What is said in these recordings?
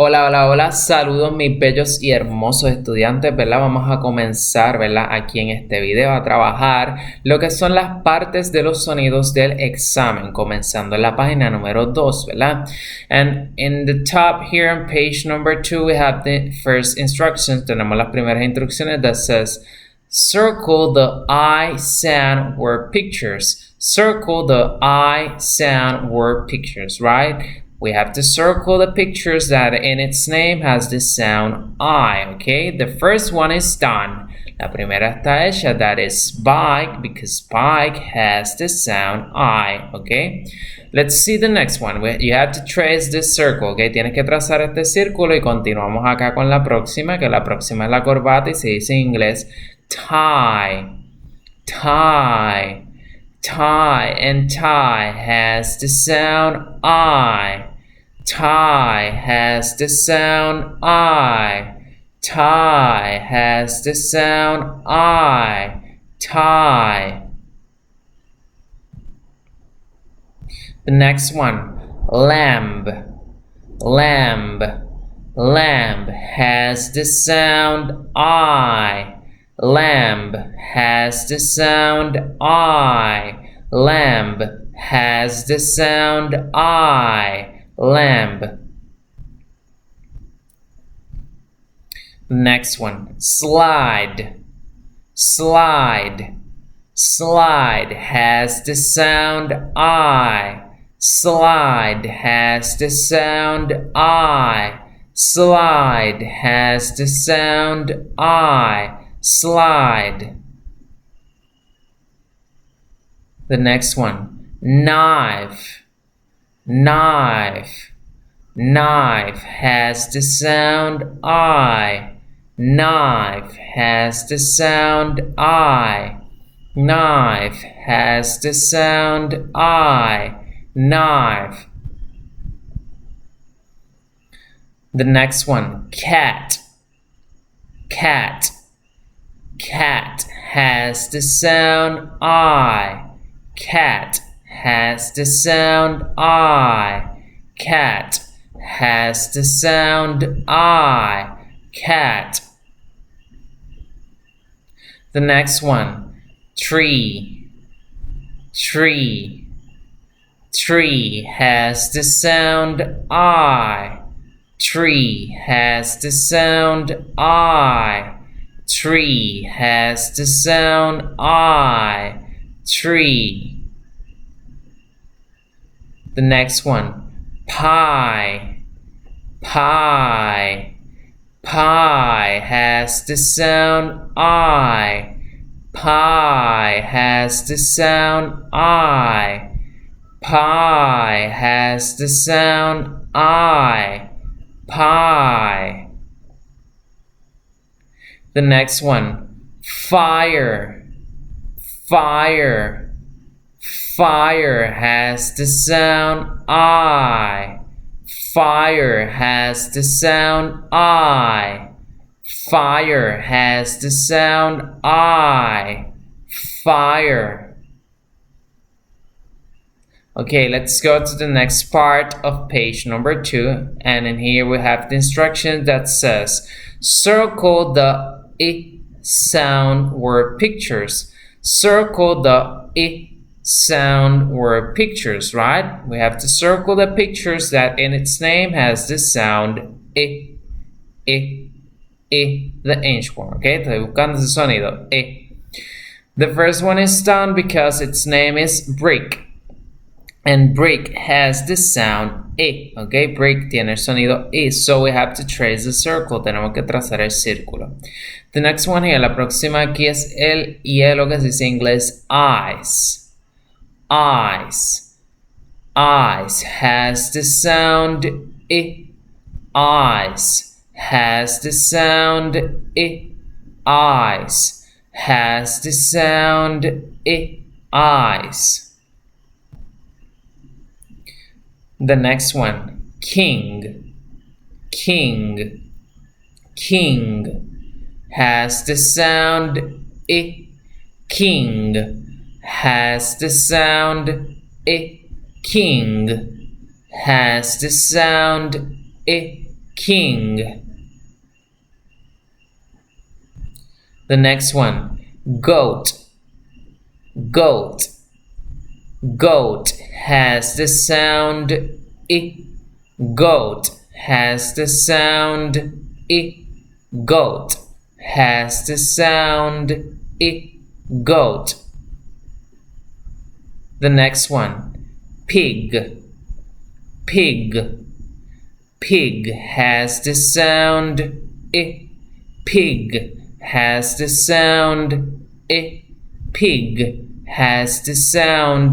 Hola, hola, hola, saludos mis bellos y hermosos estudiantes, ¿verdad? Vamos a comenzar, ¿verdad? Aquí en este video a trabajar lo que son las partes de los sonidos del examen, comenzando en la página número 2, ¿verdad? And in the top here on page number 2 we have the first instructions, tenemos las primeras instrucciones that says circle the I sound word pictures. Circle the I sound word pictures, right? We have to circle the pictures that in its name has the sound I, okay? The first one is done. La primera está hecha, that is bike, because bike has the sound I, okay? Let's see the next one. You have to trace this circle, okay? Tienes que trazar este círculo y continuamos acá con la próxima, que la próxima es la corbata y se dice en inglés tie, tie. Tie, and tie has the sound I. Tie has the sound I. Tie has the sound I. Tie. The next one, lamb. Lamb. Lamb has the sound I. Lamb has the sound I. Lamb has the sound I. Lamb. Next one, slide. Slide. Slide has the sound I. Slide has the sound I. Slide has the sound I. Slide. The next one, knife. Knife. Knife has the sound I. Knife has the sound I. Knife has the sound I. Knife. The next one, cat. Cat. Cat has the sound I. Cat has the sound I. Cat has the sound I. Cat. The next one, tree. Tree. Tree has the sound I. Tree has the sound I. Tree has the sound I. Tree. The next one, pie. Pie. Pie has the sound I. Pie has the sound I. Pie has the sound I. Pie. The next one, fire. Fire. Fire has the sound I. Fire has the sound I. Fire has the sound I. Fire. Okay, let's go to the next part of page number 2. And in here we have the instruction that says circle the I sound word pictures. Circle the I sound word pictures, right? We have to circle the pictures that in its name has the sound I, the inchworm, okay? Estoy buscando ese sonido, I. The first one is done because its name is brick. And brick has the sound I, okay? Brick tiene el sonido I, so we have to trace the circle. Tenemos que trazar el círculo. The next one here, la próxima aquí es el hielo que se dice en inglés ice. Ice. Ice has the sound I. Ice has the sound I. Ice has the sound I. Ice. The next one, king. King. King has the sound I. King has the sound I. King has the sound I. king. The next one, goat. Goat. Goat has the sound I. Goat has the sound I. Goat has the sound I. Goat. The next one, pig. Pig. Pig has the sound I. Pig has the sound I. Pig has the sound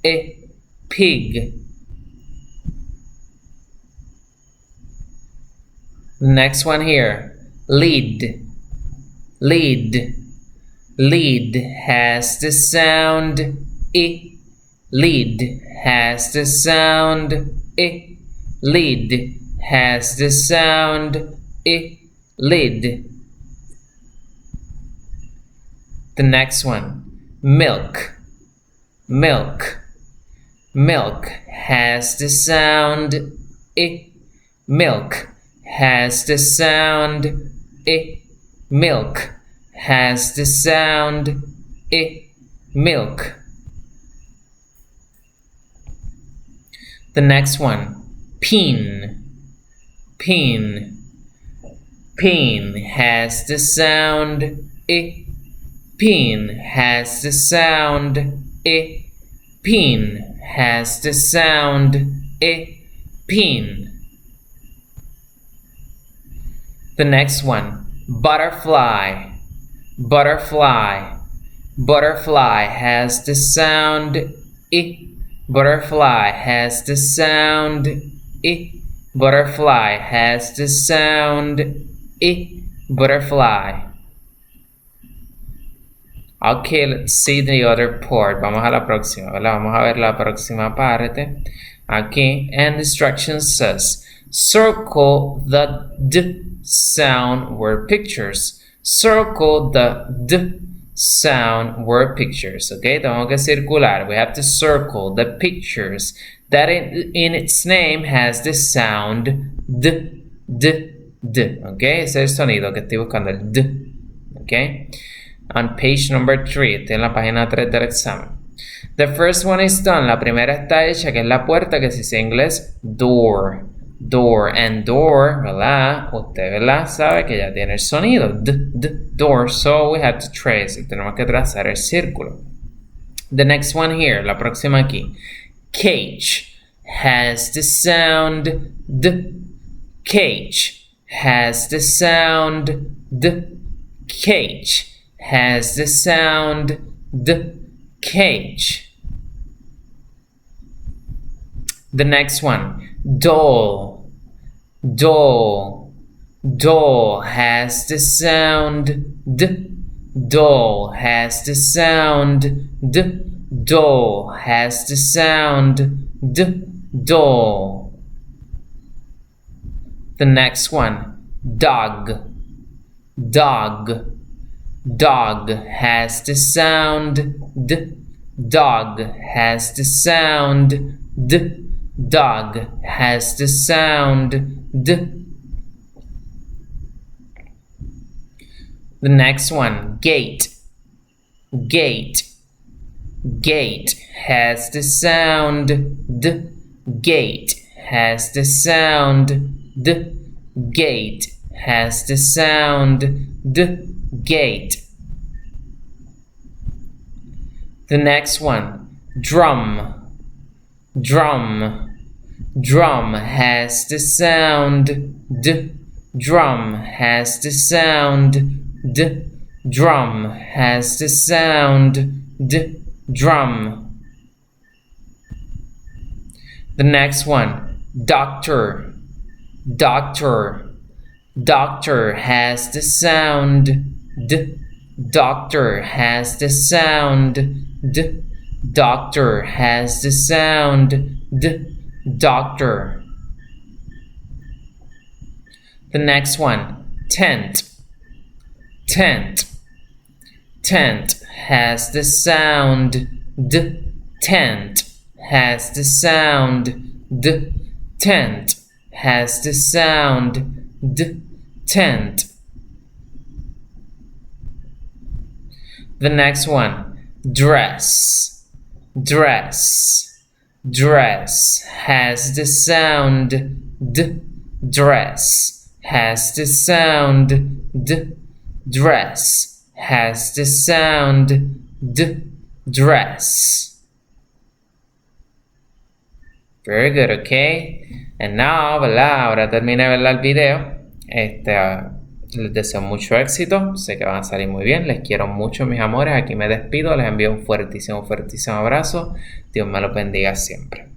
I. Pig. Next one here, lead. Lead. Lead has the sound I. Lead has the sound I. Lead has the sound I. Lead. The next one, milk. Milk. Milk has the sound I. Milk has the sound I. Milk has the sound I. Milk. The next one, pin. Pin. Pin has the sound I. Pin has the sound I. Pin has the sound I. Pin. The next one, butterfly. Butterfly. Butterfly has the sound I. Butterfly has the sound I. Butterfly has the sound I. Butterfly. Okay, let's see the other part. Vamos a la próxima, ¿verdad? Vamos a ver la próxima parte. Aquí, and instructions says, circle the D sound word pictures. Circle the D sound word pictures. Okay, tengo que circular. We have to circle the pictures that in its name has the sound D, D, D. Okay, ese es el sonido que estoy buscando, el D. Okay. On page number 3, estoy en la página 3 del examen. The first one is done. La primera está hecha, que es la puerta, que se dice en inglés door. Door. And door, ¿verdad? Usted, ¿verdad? Sabe que ya tiene el sonido. Door. So we have to trace it. Tenemos que trazar el círculo. The next one here, la próxima aquí. Cage has the sound D. Cage has the sound D. Cage has the sound D. Cage. The next one, doll. Doll. Doll has the sound D. Doll has the sound D. Doll has the sound D. Doll. The next one, dog. Dog. Dog has the sound D. Dog has the sound D. Dog has the sound D. The next one, gate. Gate. Gate has the sound D. Gate has the sound D. Gate has the sound D. Gate. The next one, drum. Drum. Drum has the sound D. Drum has the sound D. Drum has the sound D. Drum. The next one, doctor. Doctor. Doctor has the sound D. Doctor has the sound D. Doctor has the sound D. Doctor. The next one, tent. Tent. Tent has the sound D. Tent has the sound D. Tent has the sound D. Tent. The next one, dress. Dress. Dress has the sound D. Dress has the sound D. Dress has the sound D. Dress. Very good, okay? And now, ¿verdad? Ahora terminé, ¿verdad? El video. Les deseo mucho éxito. Sé que van a salir muy bien. Les quiero mucho, mis amores. Aquí me despido. Les envío un fuertísimo, fuertísimo abrazo. Dios me los bendiga siempre.